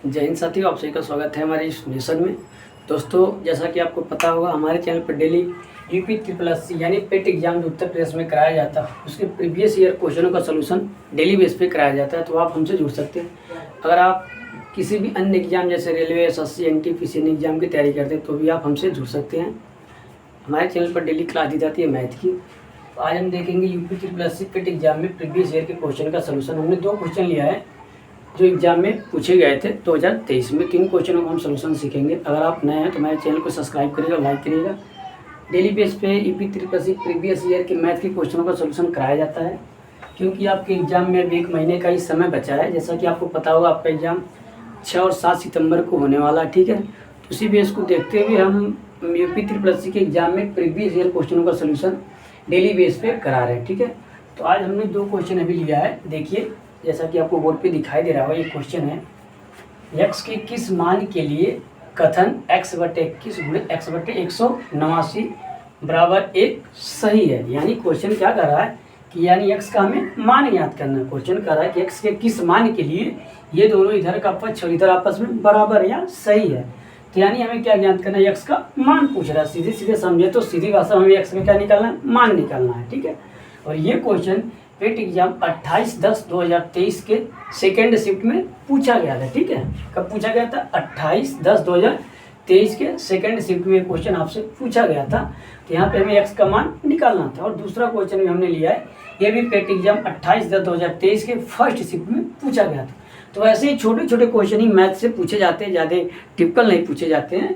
जय हिंद साथियों, आप सभी का स्वागत है हमारे इस मिशन में। दोस्तों, जैसा कि आपको पता होगा, हमारे चैनल पर डेली यूपी SSC यानी पेट एग्जाम जो उत्तर प्रदेश में कराया जाता है उसके प्रीवियस ईयर क्वेश्चनों का सोल्यूशन डेली बेस पे कराया जाता है। तो आप हमसे जुड़ सकते हैं। अगर आप किसी भी अन्य एग्जाम जैसे रेलवे, SSC, NTPC एग्जाम की तैयारी करते हैं तो भी आप हमसे जुड़ सकते हैं। हमारे चैनल पर डेली क्लास दी जाती है मैथ की। तो आज हम देखेंगे यूपी SSC पेट एग्जाम में प्रीवियस ईयर के क्वेश्चन का सोल्यूशन। हमने 2 क्वेश्चन लिया है जो एग्जाम में पूछे गए थे 2023 में। 3 क्वेश्चनों का हम सोल्यूशन सीखेंगे। अगर आप नए हैं तो हमारे चैनल को सब्सक्राइब करिएगा, लाइक करिएगा। डेली बेस पे यूपी SSC प्रीवियस ईयर के मैथ के क्वेश्चनों का सोल्यूशन कराया जाता है, क्योंकि आपके एग्जाम में अभी 1 महीने का ही समय बचा है। जैसा कि आपको पता होगा, आपका एग्जाम 6 और 7 सितंबर को होने वाला है, ठीक है। तो उसी बेस को देखते हुए हम यूपी SSC के एग्जाम में प्रीवियस ईयर क्वेश्चनों का सोल्यूशन डेली बेस पे करा रहे हैं, ठीक है। तो आज हमने 2 क्वेश्चन अभी लिया है। देखिए, जैसा कि आपको बोर्ड पे दिखाई दे रहा होगा, ये क्वेश्चन है x के किस मान के लिए कथन x/21 × x/189 बराबर 1 सही है। यानी क्वेश्चन क्या कर रहा है कि यानी x का हमें मान याद करना है। क्वेश्चन कर रहा है कि x के किस मान के लिए ये दोनों इधर का पक्ष और इधर आपस में बराबर या सही है। तो यानी हमें क्या ज्ञात करना है, x का मान पूछ रहा है। सीधे सीधे समझे तो सीधी भाषा में हमें x का क्या निकालना है, मान निकालना है, ठीक है। और ये क्वेश्चन पेट एग्जाम 28/10/2023 के सेकेंड शिफ्ट में पूछा गया था, ठीक है। कब पूछा गया था? 28/10/2023 के सेकेंड शिफ्ट में क्वेश्चन आपसे पूछा गया था। तो यहाँ पे हमें x का मान निकालना था। और दूसरा क्वेश्चन भी हमने लिया है, ये भी पेट एग्जाम 28/10/2023 के फर्स्ट शिफ्ट में पूछा गया था। तो ऐसे ही छोटे छोटे क्वेश्चन ही मैथ से पूछे जाते हैं, ज़्यादा टिपिकल नहीं पूछे जाते हैं।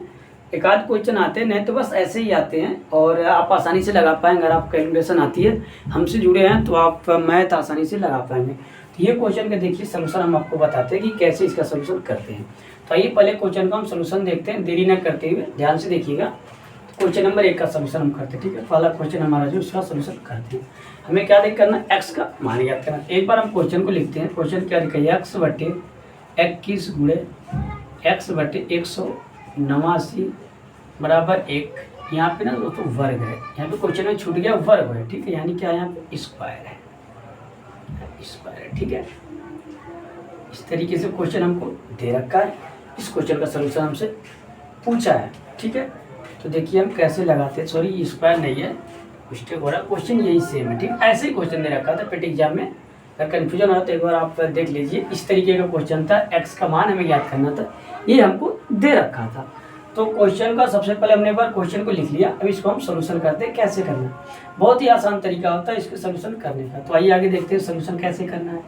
एक आध क्वेश्चन आते हैं, नहीं तो बस ऐसे ही आते हैं और आप आसानी से लगा पाएंगे। अगर आप कैलकुलेशन आती है, हमसे जुड़े हैं, तो आप मैथ आसानी से लगा पाएंगे। तो ये क्वेश्चन का देखिए सोल्यूशन हम आपको बताते हैं कि कैसे इसका सोल्यूशन करते हैं। तो आइए पहले क्वेश्चन का हम सोल्यूशन देखते हैं, देरी न करते हुए ध्यान से देखिएगा। क्वेश्चन नंबर 1 का सोल्यूशन हम करते हैं, ठीक है। पहला क्वेश्चन हमारा जो उसका सोल्यूशन करते हैं, हमें क्या देख करना, एक्स का मान याद करना। एक बार हम क्वेश्चन को लिखते हैं। क्वेश्चन क्या लिखा है, x/21 × x/189 बराबर 1। यहाँ पे ना दोस्तों वर्ग है, यहाँ पे क्वेश्चन में छूट गया वर्ग है, ठीक है। यानी क्या, यहाँ पे स्क्वायर है, ठीक है। इस तरीके से क्वेश्चन हमको दे रखा है। इस क्वेश्चन का सलूशन हमसे पूछा है, ठीक है। तो देखिए हम कैसे लगाते हैं। सॉरी, स्क्वायर नहीं है, मिस्टेक हो रहा है। क्वेश्चन यही सेम है, ठीक है। ऐसे ही क्वेश्चन दे रखा था पेट एग्जाम में। अगर कन्फ्यूजन हो तो एक बार आप देख लीजिए। इस तरीके का क्वेश्चन था, एक्स का मान हमें याद करना था, ये हमको दे रखा था। तो क्वेश्चन का सबसे पहले हमने एक बार क्वेश्चन को लिख लिया। अब इसको हम सोल्यूशन करते हैं। कैसे करना है, बहुत ही आसान तरीका होता है इसके सोल्यूशन करने का। तो आइए आगे देखते हैं सोल्यूशन कैसे करना है।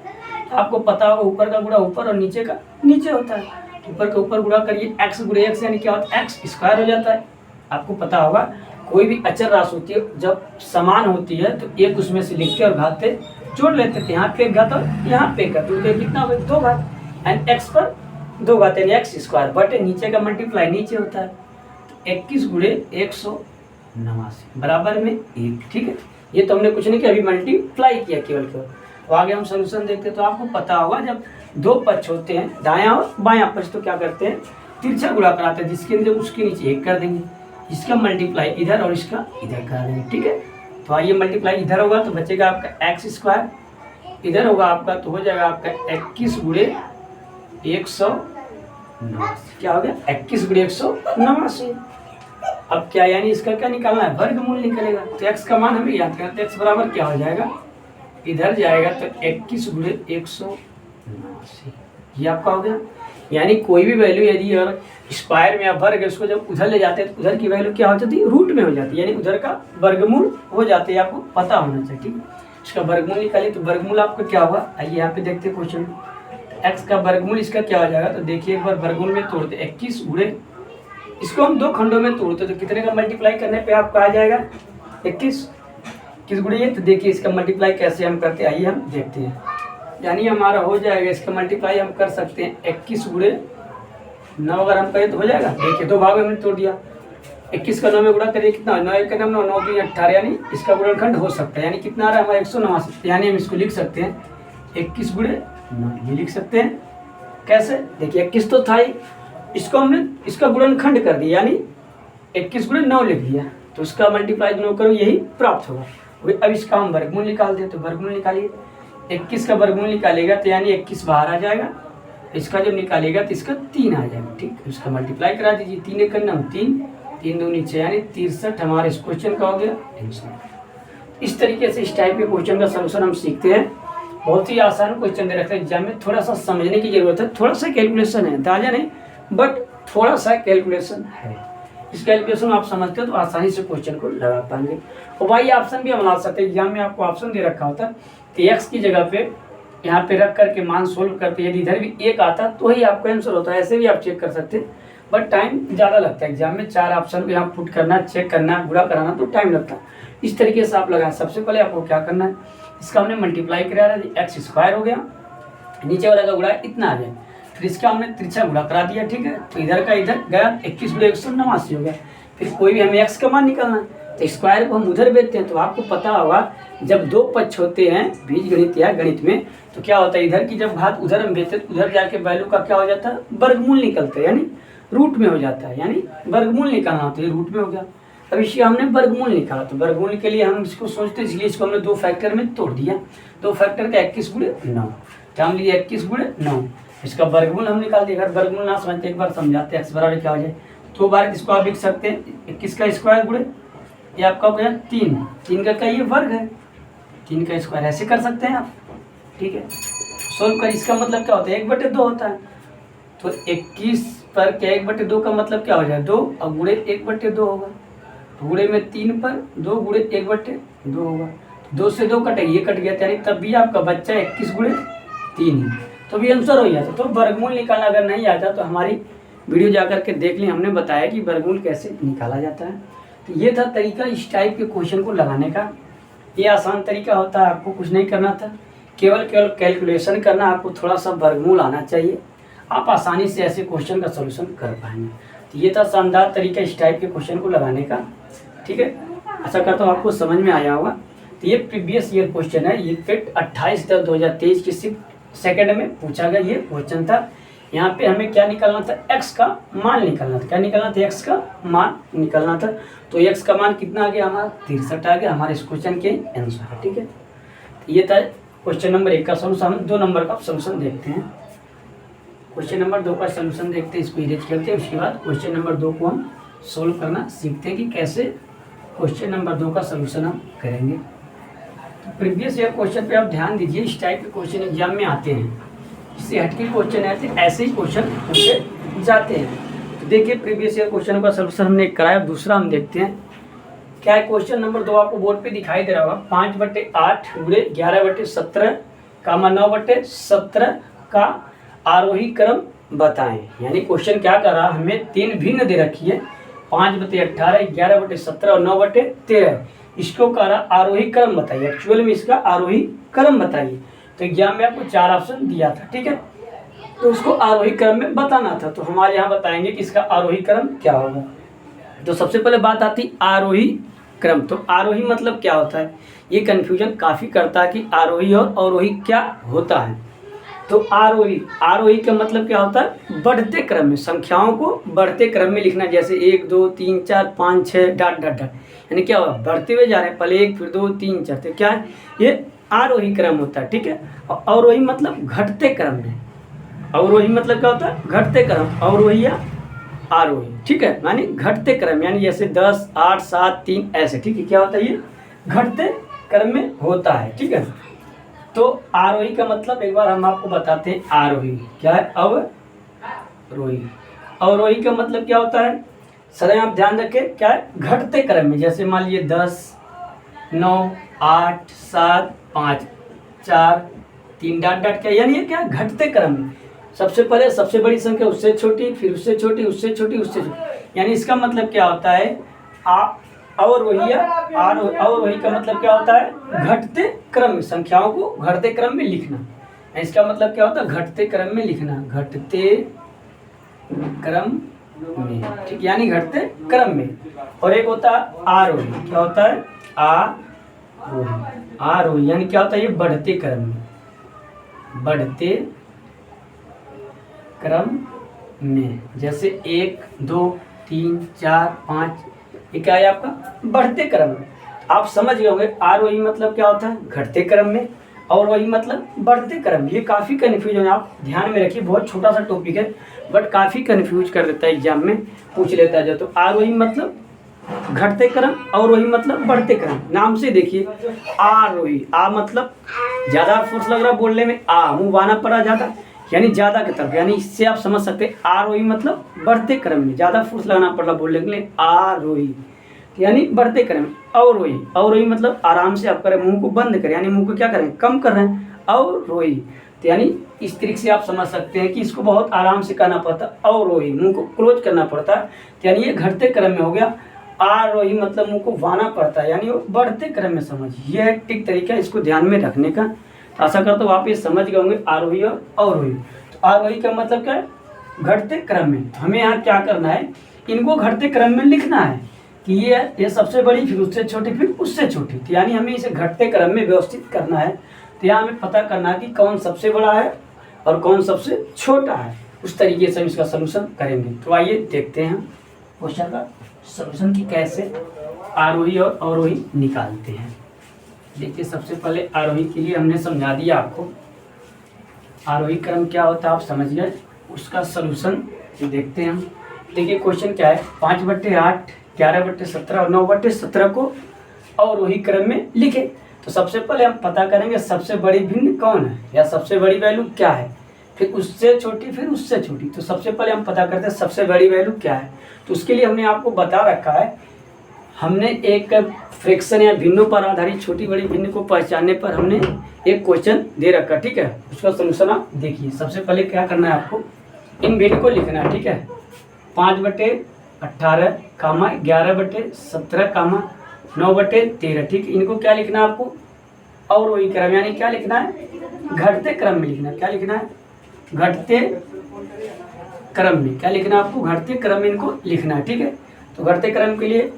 तो आपको पता होगा, ऊपर का गुणा ऊपर और नीचे का नीचे होता है। ऊपर के ऊपर गुणा करिए, x × x यानी क्या होता है, x स्क्वायर हो जाता है। आपको पता होगा, कोई भी अचर राशि होती है जब समान होती है तो एक उसमें से लिख के और घाते जोड़ लेते थे। यहाँ पे एक घात और यहाँ पे एक घात, तो कितना होगा, 2 घात। एंड x पर 2 घात यानी x स्क्वायर बटे नीचे का मल्टीप्लाई नीचे होता है। तो 21 × 189 बराबर में 1, ठीक है। ये तो हमने कुछ नहीं किया, अभी मल्टीप्लाई किया केवल। तो आगे हम सोल्यूशन देखते हैं। तो आपको पता होगा, जब 2 पक्ष होते हैं, दायां और बायां पक्ष, तो क्या करते हैं, तिरछा गुणा कराते हैं, जिसके नीचे उसके नीचे 1 कर देंगे। इसका मल्टीप्लाई इधर और इसका इधर करा देंगे, ठीक है। तो आइए मल्टीप्लाई इधर होगा तो बचेगा आपका x स्क्वायर, इधर होगा आपका तो हो जाएगा आपका 21 × 189। क्या हो गया, 21 × 189। अब क्या, यानी इसका क्या निकालना है, वर्गमूल निकलेगा। तो x का मान हमें याद करना है। x बराबर क्या हो जाएगा, इधर जाएगा तो 21 × 189, ये आपका हो गया। यानी कोई भी वैल्यू यदि अगर स्क्वायर में या वर्ग है, उसको जब उधर ले जाते हैं तो उधर की वैल्यू क्या हो जाती है, रूट में हो जाती है, यानी उधर का वर्गमूल हो जाते हैं। आपको पता होना चाहिए, ठीक है। इसका वर्गमूल निकालिए तो वर्गमूल आपका क्या होगा, आइए यहाँ पे देखते हैं क्वेश्चन में। x का वर्गमूल इसका क्या हो जाएगा, तो देखिए एक बार वर्गमूल में तोड़ते, 21 × इसको हम 2 खंडों में तोड़ते तो कितने का मल्टीप्लाई करने पे आपका आ जाएगा 21 × ये। तो देखिए इसका मल्टीप्लाई कैसे हम करते हैं, आइए हम देखते हैं। यानी हमारा हो जाएगा, इसका मल्टीप्लाई हम कर सकते हैं 21 × 9 अगर हम करें तो हो जाएगा। देखिए 2 भाग में हमने तोड़ दिया। 21 का 9 में गुणा करिए, कितना 9 1 9 9 9 3 18, यानी इसका गुणनखंड हो सकता है। यानी कितना आ रहा है हमारा 189। यानी हम इसको लिख सकते हैं 21 × 9, ये लिख सकते हैं। कैसे, देखिए 21 तो था ही, इसको हमने इसका गुणनखंड कर दिया, यानी 21 × 9 लिख दिया। तो इसका मल्टीप्लाई 9 करो, यही प्राप्त होगा। अब इसका हम वर्गमूल निकाल दें, तो वर्गमूल निकालिए। 21 का वर्गमूल निकालेगा तो यानी 21 बाहर आ जाएगा इसका जब निकालेगा तो इसका 3 आ जाएगा। ठीक, इसका मल्टीप्लाई करा दीजिए, 3 एक करना 3, 3 2 नीचे यानी 63 हमारे इस क्वेश्चन का हो गया आंसर। इस तरीके से इस टाइप के क्वेश्चन का सोल्यूशन हम सीखते हैं। बहुत ही आसान क्वेश्चन दे रखते हैं एग्जाम में, थोड़ा सा समझने की जरूरत है, थोड़ा सा कैलकुलेशन है, अंदाजा नहीं बट थोड़ा सा कैलकुलेशन है। इस कैलकुलेशन आप समझते हो तो आसानी से क्वेश्चन को लगा पाएंगे। और भाई ऑप्शन भी हम ला सकते हैं, एग्जाम में आपको ऑप्शन दे रखा होता है तो एक्स की जगह पे यहाँ पे रख करके मान सोल्व करते, यदि इधर भी एक आता तो ही आपको आंसर होता है। ऐसे भी आप चेक कर सकते हैं बट टाइम ज़्यादा लगता है एग्जाम में, 4 ऑप्शन को यहाँ पुट करना, चेक करना, गुणा कराना तो टाइम लगता है। इस तरीके से आप लगाएं। सबसे पहले आपको क्या करना है, इसका हमने मल्टीप्लाई कराया, एक्स स्क्वायर हो गया, नीचे वाला का गुणा इतना आ गया, फिर इसका हमने तिरछा गुणा करा दिया। ठीक है, तो इधर का इधर गया, 21 गुणे 189 हो गया। फिर कोई भी हमें एक्स का मान निकालना है तो स्क्वायर को हम उधर भेजते हैं। तो आपको पता होगा जब 2 पक्ष होते हैं बीज गणित या गणित में तो क्या होता है, इधर की जब घात उधर हम भेजते हैं उधर जाके वैल्यू का क्या हो जाता है, वर्गमूल निकलता है, यानी रूट में हो जाता है, यानी वर्गमूल निकालना होता है, रूट में हो गया। अब इसका हमने वर्गमूल निकाला तो वर्गमूल के लिए हम इसको सोचते इसलिए इसको हमने 2 फैक्टर में तोड़ दिया। 2 फैक्टर का 21 गुणे 9, तो हम लिए 21 गुणे 9, इसका वर्गमूल हम निकाल दिया। अगर वर्गमूल ना समझते एक बार समझाते हैं, एक्स बराबर क्या हो जाए 2 बार इसको आप लिख सकते हैं 21 का स्क्वायर गुणे ये आपका हो गया 3, 3 का ये वर्ग है, 3 का स्क्वायर ऐसे कर सकते हैं आप। ठीक है, सोल्व कर, इसका मतलब क्या होता है 1/2 होता है, तो 21 पर क्या 1/2 का मतलब क्या हो जाए 2 और गुणे 1/2 होगा, गुणे में 3 पर 2 गुणे 1/2 होगा, 2 से 2 कटेगी, ये कट गया, यानी तब भी आपका बच्चा 21 गुणे 3 ही, तो भी आंसर हो जाता। तो वर्गमूल निकालना अगर नहीं आता तो हमारी वीडियो जा करके देख लें, हमने बताया कि वर्गमूल कैसे निकाला जाता है। तो ये था तरीका इस टाइप के क्वेश्चन को लगाने का। ये आसान तरीका होता है, आपको कुछ नहीं करना था, केवल कैलकुलेशन करना, आपको थोड़ा सा वर्गमूल आना चाहिए, आप आसानी से ऐसे क्वेश्चन का सलूशन कर पाएंगे। तो ये था शानदार तरीका इस टाइप के क्वेश्चन को लगाने का। ठीक है, आशा करता हूँ आपको समझ में आया होगा। तो ये प्रीवियस ईयर क्वेश्चन है, ये फिट 28/10/2023 की सिर्फ सेकंड में पूछा गया ये क्वेश्चन था। यहाँ पे हमें क्या निकालना था, एक्स का मान निकालना था। क्या निकालना था, एक्स का मान निकालना था। तो एक्स का मान कितना आ गया हमारा 63 आ गया, हमारे इस क्वेश्चन के आंसर है। ठीक है, तो ये था क्वेश्चन नंबर 1 का सोल्यूशन। हम 2 नंबर का सोल्यूशन देखते हैं। क्वेश्चन नंबर 2 का सोल्यूशन देखते हैं, इसको इरेज करते हैं, उसके बाद क्वेश्चन नंबर 2 को हम सोल्व करना सीखते हैं कि कैसे क्वेश्चन नंबर 2 का सोल्यूशन हम करेंगे। तो प्रीवियस ईयर क्वेश्चन पे आप ध्यान दीजिए, इस टाइप के क्वेश्चन एग्जाम में आते हैं, इससे हटके क्वेश्चन आते हैं, ऐसे ही क्वेश्चन पूछे जाते हैं। तो देखिए प्रीवियस ईयर क्वेश्चन का सोल्यूशन हमने कराया। दूसरा हम देखते हैं क्या है। क्वेश्चन नंबर 2 आपको बोर्ड पे दिखाई दे रहा होगा, 5/8 गुणे 11/17 9/17 का आरोही क्रम बताएं। यानी क्वेश्चन क्या कर रहा है, हमें 3 भिन्न दे रखी है, 5/18 11/17 और 9/13, इसको कह रहा आरोही क्रम बताइए, एक्चुअल में इसका आरोही क्रम बताइए। तो एग्जाम में आपको 4 ऑप्शन दिया था। ठीक है, तो उसको आरोही क्रम में बताना था, तो हमारे यहाँ बताएंगे कि इसका आरोही क्रम क्या होगा। तो सबसे पहले बात आती आरोही क्रम। तो आरोही मतलब क्या होता है, ये कन्फ्यूजन काफ़ी करता है कि आरोही और अवरोही क्या होता है। तो आरोही का मतलब क्या होता है, बढ़ते क्रम में, संख्याओं को बढ़ते क्रम में लिखना, जैसे 1 2 3 4 5 6 डॉट डॉट डॉट, यानी क्या होगा, बढ़ते हुए जा रहे हैं, पहले 1 फिर 2 3 4, तो क्या है ये आरोही क्रम होता है। ठीक है, और अवरोही मतलब घटते क्रम में, अवरोही मतलब क्या होता है, घटते क्रम, अवरोही या आरोही। ठीक है, यानी घटते क्रम, यानी जैसे 10 8 7 3 ऐसे। ठीक है, क्या होता है, ये घटते क्रम में होता है। ठीक है, तो आरोही का मतलब एक बार हम आपको बताते हैं, आरोही क्या है, अवरोही। अवरोही का मतलब क्या होता है, सदैव आप ध्यान रखें, क्या है, घटते क्रम में, जैसे मान लीजिए 10 9 8 7 5 4 3 डॉट डॉट, क्या यानी ये क्या घटते क्रम में, सबसे पहले सबसे बड़ी संख्या उससे छोटी, फिर उससे छोटी, उससे छोटी, उससे छोटी, यानी इसका मतलब क्या होता है, अवरोही का मतलब क्या होता है, घटते क्रम में, संख्याओं को घटते क्रम में लिखना। इसका मतलब क्या होता है, घटते क्रम में लिखना, घटते क्रम में। ठीक, यानी घटते क्रम में। और एक होता है आरोही, क्या होता है, आरोही यानी क्या होता है, ये बढ़ते क्रम में, बढ़ते क्रम में, जैसे 1 2 3 4 5, ये क्या है आपका बढ़ते क्रम में। आप समझ गए होंगे आरोही मतलब क्या होता है, घटते क्रम में, और वही मतलब बढ़ते क्रम। ये काफ़ी कन्फ्यूजन आप ध्यान में रखिए, बहुत छोटा सा टॉपिक है बट काफ़ी कन्फ्यूज कर देता है, एग्जाम में पूछ लेता है जो। तो आरोही मतलब घटते क्रम, और वही मतलब बढ़ते क्रम। नाम से देखिए आरोही, आ मतलब ज़्यादा फोर्स लग रहा बोलने में, आ मुँह बाना पड़ा ज़्यादा यानी ज़्यादा की तरफ, यानी इससे आप समझ सकते हैं आरोही मतलब बढ़ते क्रम में ज़्यादा फोर्स लगाना पड़ रहा बोलने के लिए, आरोही यानी बढ़ते क्रम। अवरोही, अवरोही मतलब आराम से आप करें, मुंह को बंद करें यानी मुंह को क्या करें, कम कर रहे हैं, अवरोही। तो यानी इस तरीके से आप समझ सकते हैं कि इसको बहुत आराम से करना पड़ता है, अवरोही मुंह को क्लोज करना पड़ता है। तो यानी ये घटते क्रम में हो गया। आरोही मतलब मुंह को बाना पड़ता है, यानी वो बढ़ते क्रम में समझिए। यह है एक तरीका इसको ध्यान में रखने का। तो आशा करता हूँ आप ये समझ गए होंगे आरोही और अवरोही। तो आरोही का मतलब क्या है, घटते क्रम में। तो हमें यहाँ क्या करना है, इनको घटते क्रम में लिखना है कि ये सबसे बड़ी, फिर उससे छोटी, फिर उससे छोटी। तो यानी हमें इसे घटते क्रम में व्यवस्थित करना है। तो यहाँ हमें पता करना है कि कौन सबसे बड़ा है और कौन सबसे छोटा है, उस तरीके से हम इसका सलूशन करेंगे। तो आइए देखते हैं क्वेश्चन का सलूशन की कैसे आरोही और अवरोही निकालते हैं। देखिए सबसे पहले आरोही के लिए हमने समझा दिया आपको, आरोही क्रम क्या होता है आप समझ गए। उसका सलूशन देखते हैं हम। देखिए क्वेश्चन क्या है, 5/8, 11/17 और 9/17 को अवरोही क्रम में लिखे। तो सबसे पहले हम पता करेंगे सबसे बड़ी भिन्न कौन है या सबसे बड़ी वैल्यू क्या है, फिर उससे छोटी, फिर उससे छोटी। तो सबसे पहले हम पता करते हैं सबसे बड़ी वैल्यू क्या है। तो उसके लिए हमने आपको बता रखा है, हमने एक फ्रैक्शन या भिन्नों पर आधारित छोटी बड़ी भिन्न को पहचानने पर हमने एक क्वेश्चन दे रखा, ठीक है। उसका सलूशन आप देखिए। सबसे पहले क्या करना है आपको, इन भिन्न को लिखना है, ठीक है। 5/18 कामा 11/17 कामा 9/13, ठीक है। इनको क्या लिखना है आपको, अवरोही क्रम यानी क्या लिखना है, घटते क्रम में लिखना है। क्या लिखना है, घटते क्रम में। क्या लिखना है आपको, घटते क्रम में इनको लिखना है, ठीक है। तो घटते क्रम के लिए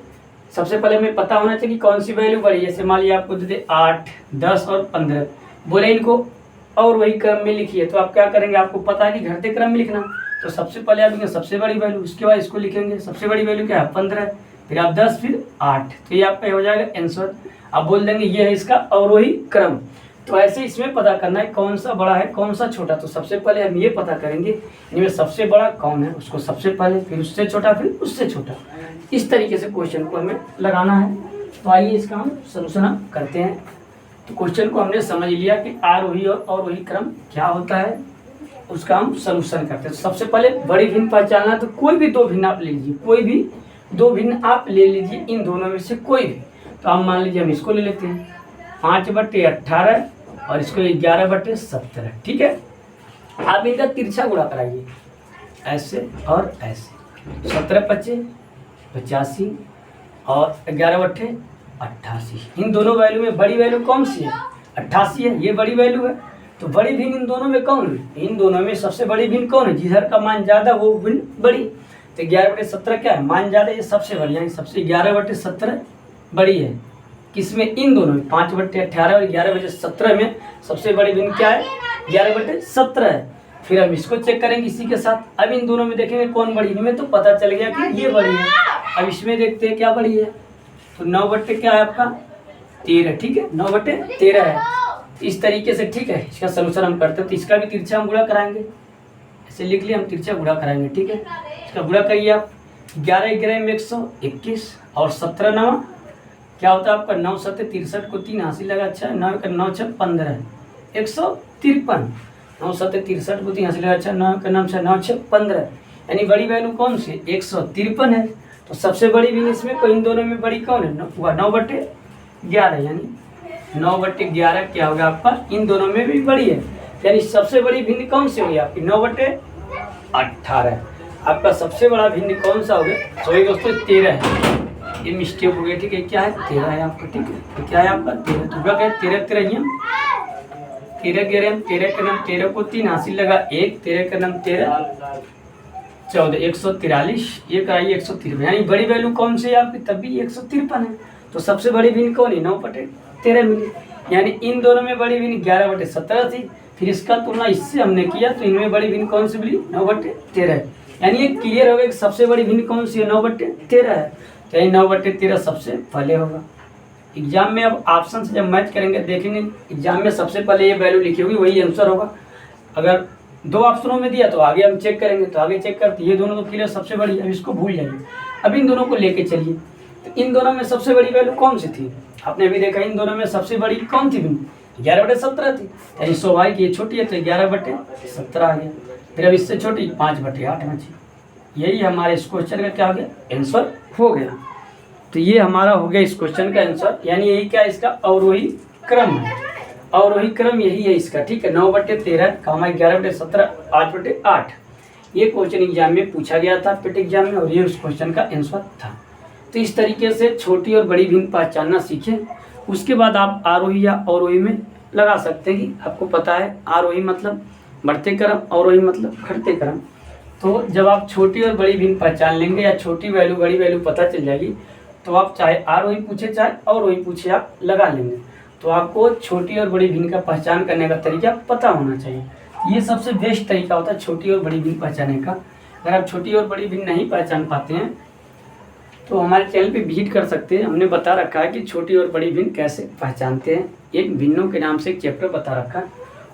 सबसे पहले हमें पता होना चाहिए कि कौन सी वैल्यू बड़ी है। जैसे मान लिया आपको दे दे 8, 10 और 15, बोले इनको और वही क्रम में लिखिए। तो आप क्या करेंगे, आपको पता है कि घटते क्रम में लिखना। तो सबसे पहले आप लिखेंगे सबसे बड़ी वैल्यू, उसके बाद इसको लिखेंगे। सबसे बड़ी वैल्यू क्या है, 15, फिर आप 10, फिर 8। तो ये आपका हो जाएगा आंसर। आप बोल देंगे ये है इसका अवरोही क्रम। तो ऐसे इसमें पता करना है कौन सा बड़ा है कौन सा छोटा। तो सबसे पहले हम ये पता करेंगे इनमें सबसे बड़ा कौन है, उसको सबसे पहले, फिर उससे छोटा, फिर उससे छोटा। इस तरीके से क्वेश्चन को हमें लगाना है। तो आइए इसका हम सलूशन हम करते हैं। तो क्वेश्चन को हमने समझ लिया कि आरोही और अवरोही क्रम क्या होता है, उसका हम सलूशन करते हैं। तो सबसे पहले बड़ी भिन्न पहचानना, तो कोई भी दो भिन्न आप ले लीजिए, कोई भी दो भिन्न आप ले लीजिए, इन दोनों में से कोई भी। तो आप मान लीजिए हम इसको ले लेते हैं 5/18 और इसको 11/17, ठीक है। आप इनका तिरछा गुणा कराइए, ऐसे और ऐसे। 17×5 85 और 11/88। इन दोनों वैल्यू में बड़ी वैल्यू कौन सी है, 88 है, ये बड़ी वैल्यू है। तो बड़ी भिन्न इन दोनों में कौन है, इन दोनों में सबसे बड़ी भिन्न कौन है, जिधर का मान ज़्यादा वो भिन्न बड़ी। तो 11/17 क्या है, मान ज़्यादा, ये सबसे बड़ी, यानी सबसे 11/17 बड़ी है। किसमें, इन दोनों में, 5/18 और 11/17 में सबसे बड़ी भिन्न क्या है, 11/17 है। फिर हम इसको चेक करेंगे इसी के साथ। अब इन दोनों में देखेंगे कौन बड़ी, इनमें तो पता चल गया कि ये बड़ी है। अब इसमें देखते हैं क्या बड़ी है। तो 9 क्या है आपका 13, ठीक है, 9/13 है। इस तरीके से, ठीक है, इसका सलूशन हम करते हैं। तो इसका भी तिरछा हम गुणा कराएंगे, ऐसे लिख लिया, हम तिरछा गुणा कराएंगे, ठीक है। इसका गुणा करिए आप, 11×11 में 121 और 17×9 क्या होता है आपका 9×7 63 को 3 हासिल लगा, अच्छा 9×9 = 15, 153। 9×7 63 को 3 हासिल लगा, अच्छा 9×9 = 15। यानी बड़ी वैल्यू कौन सी, 153 है। तो सबसे बड़ी भी इसमें को इन दोनों में बड़ी कौन है, 9/11, यानी 9/11 क्या होगा आपका, इन दोनों में भी बड़ी है। यानी सबसे बड़ी भिन्न कौन सी होगी आपकी, 9/18। आपका सबसे बड़ा भिन्न कौन सा हो गया, सॉरी दोस्तों 13 है, ये मिस्टेक हो गई, ठीक है। क्या है, 13 है आपका, ठीक है। तो क्या है आपका 13, तो क्या है 13 13 13 13 को 3 हासिल लगा 1, 13 14 143, ये कराइए 153। यानी बड़ी वैल्यू कौन सी है आपकी, तब भी 153 है। तो सबसे बड़ी भिन्न कौन है, 9/13 मिली। यानी इन दोनों में बड़ी भिन्न 11/17 थी, फिर इसका तुलना इससे हमने किया तो इनमें बड़ी भिन्न कौन सी मिली, 9/13। यानी ये क्लियर हो गया कि सबसे बड़ी भिन्न कौन सी है, 9/13 है। तो यही 9/13 सबसे पहले होगा। एग्जाम में अब ऑप्शन से जब मैच करेंगे देखेंगे, एग्जाम में सबसे पहले ये वैल्यू लिखी होगी वही आंसर होगा। अगर दो ऑप्शनों में दिया तो आगे हम चेक करेंगे, तो आगे चेक करते ये दोनों तो क्लियर सबसे बड़ी, अब इसको भूल जाइए। अब इन दोनों को लेके चलिए, तो इन दोनों में सबसे बड़ी वैल्यू कौन सी थी? आपने अभी देखा इन दोनों में सबसे बड़ी कौन थी? 11/17 थी, यानी स्वाभाविक ये छोटी है तो 11/17 आ गया। फिर अब इससे छोटी 5/8 बची। यही हमारे इस क्वेश्चन का क्या हो गया? आंसर हो गया। तो ये हमारा हो गया इस क्वेश्चन का आंसर, यानी यही क्या इसका अवरोही क्रम है। अवरोही क्रम यही है इसका, ठीक है। 9/13 कामा 11/17 5/8 ये क्वेश्चन एग्जाम में पूछा गया था पेट एग्जाम में, और ये उस क्वेश्चन का आंसर था। तो इस तरीके से छोटी और बड़ी भिन्न पहचानना सीखें। उसके बाद आप आरोही या अवरोही में लगा सकते हैं कि आपको पता है आरोही मतलब बढ़ते क्रम, अवरोही मतलब घटते क्रम। तो जब आप छोटी और बड़ी भिन्न पहचान लेंगे या छोटी वैल्यू बड़ी वैल्यू पता चल जाएगी, तो आप चाहे आरोही पूछे चाहे अवरोही पूछे आप लगा लेंगे। तो आपको छोटी और बड़ी भिन्न का पहचान करने का तरीका पता होना चाहिए। ये सबसे बेस्ट तरीका होता है छोटी और बड़ी भिन्न पहचानने का। अगर आप छोटी और बड़ी भिन्न नहीं पहचान पाते हैं तो हमारे चैनल पे विजिट कर सकते हैं। हमने बता रखा है कि छोटी और बड़ी भिन्न कैसे पहचानते हैं। एक भिन्नों के नाम से एक चैप्टर बता रखा है,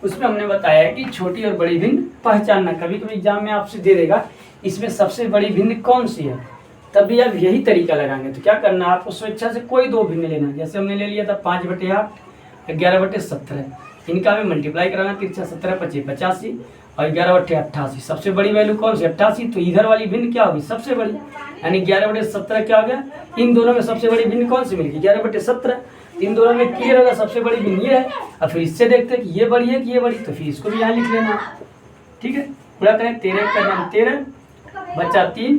उसमें हमने बताया है कि छोटी और बड़ी भिन्न पहचानना। कभी कभी एग्जाम में आपसे दे देगा इसमें सबसे बड़ी भिन्न कौन सी है, तभी आप यही तरीका लगाएंगे। तो क्या करना है, आपको स्वेच्छा से कोई दो भिन्न लेना। जैसे हमने ले लिया था 5/8 11/17, इनका हमें मल्टीप्लाई कराना, 3 17 25 85 और 11/88। सबसे बड़ी वैल्यू कौन सी? 88। तो इधर वाली भिन्न क्या होगी? सबसे बड़ी, यानी 11/17 क्या हो गया? इन दोनों में सबसे बड़ी भिन्न कौन सी मिलेगी? 11/17। इन दोनों में क्लियर होगा सबसे बड़ी भिन्न ये है। अब फिर इससे देखते हैं कि ये बड़ी है कि ये बड़ी, तो फिर इसको भी यहाँ लिख लेना, ठीक है। पूरा करें, 13 का नाम 13 बचा 3,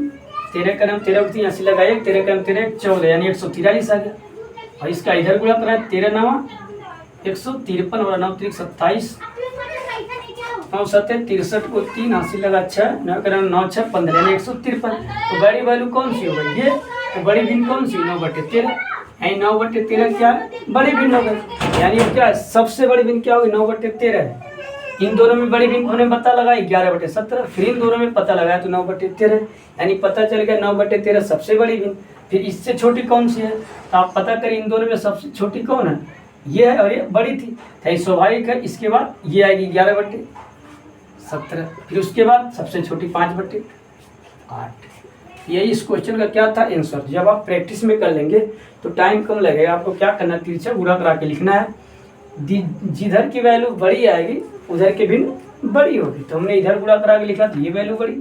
13 का नाम 13 को 80 लगाइए, 13 का नाम 13 14, यानी 143 आ गया। और इसका इधर गुणा करें, 13 9 153 और 9 3 27 9 7 63 को 3 80 लगा 6 9 का नाम 9 6 15, यानी 153। तो बड़ी वैल्यू कौन सी हो गई? ये। तो बड़ी भिन्न कौन सी? 9/13, यानी 9/13 क्या है? बड़ी भिन्न हो गई। यानी क्या है? सबसे बड़ी भिन्न क्या होगी? 9/13 है। इन दोनों में बड़ी भिन्न होने पता लगा 11/17, फिर इन दोनों में पता लगाया तो 9/13, यानी पता चल गया 9/13 सबसे बड़ी भिन्न। फिर इससे छोटी कौन सी है? तो आप पता करें इन दोनों में सबसे छोटी कौन है? ये है और ये बड़ी थी, तो स्वाभाविक है। इसके बाद ये आएगी 11/17, फिर उसके बाद सबसे छोटी 5/8। यही इस क्वेश्चन का क्या था? आंसर। जब आप प्रैक्टिस में कर लेंगे तो टाइम कम लगेगा। आपको क्या करना है? तिरछा गुणा करा के लिखना है। जिधर की वैल्यू बड़ी आएगी उधर की भिन्न बड़ी होगी। तो हमने इधर गुणा करा के लिखा तो ये वैल्यू बड़ी,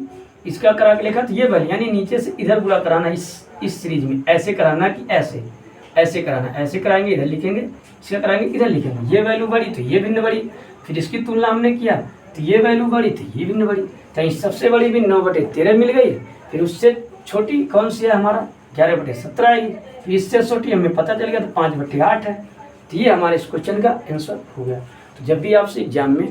इसका करा के लिखा तो ये वैल्यू, यानी नीचे से इधर गुणा कराना। इस सीरीज में ऐसे कराना कि ऐसे कराना, ऐसे कराएंगे इधर लिखेंगे, इसका कराएंगे इधर लिखेंगे। ये वैल्यू बड़ी तो ये भिन्न बड़ी, फिर इसकी तुलना हमने किया तो ये वैल्यू बड़ी तो ये भिन्न बड़ी। तो सबसे बड़ी भिन्न 9/13 मिल गई। फिर उससे छोटी कौन सी है? हमारा 11/17 आएगी। फिर इससे छोटी हमें पता चल गया तो 5/8 है। तो ये हमारे इस क्वेश्चन का आंसर हो गया। तो जब भी आपसे एग्जाम में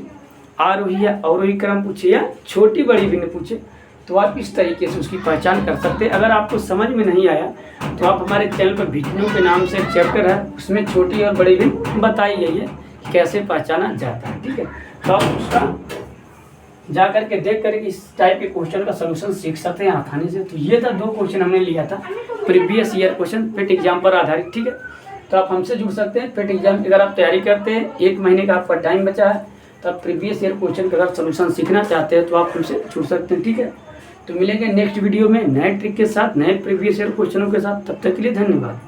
आरोही या अवरोही क्रम पूछे या छोटी बड़ी भिन्न पूछे तो आप इस तरीके से उसकी पहचान कर सकते हैं। अगर आपको समझ में नहीं आया तो आप हमारे चैनल पर भिन्नों के नाम से एक चैप्टर है, उसमें छोटी और बड़ी भिन्न बताई गई है कैसे पहचाना जाता है, ठीक है। तो आप उसका जा करके देख करके इस टाइप के क्वेश्चन का सोल्यूशन सीख सकते हैं आसानी से। तो ये था 2 क्वेश्चन हमने लिया था प्रीवियस ईयर क्वेश्चन पेट एग्जाम पर आधारित, ठीक है। तो आप हमसे जुड़ सकते हैं। पेट एग्जाम की अगर आप तैयारी करते हैं, 1 महीने का आपका टाइम बचा है, तो आप प्रीवियस ईयर क्वेश्चन का अगर सोल्यूशन सीखना चाहते हैं तो आप हमसे जुड़ सकते हैं, ठीक है। तो मिलेंगे नेक्स्ट वीडियो में नए ट्रिक के साथ, नए प्रीवियस ईयर क्वेश्चनों के साथ। तब तक के लिए धन्यवाद।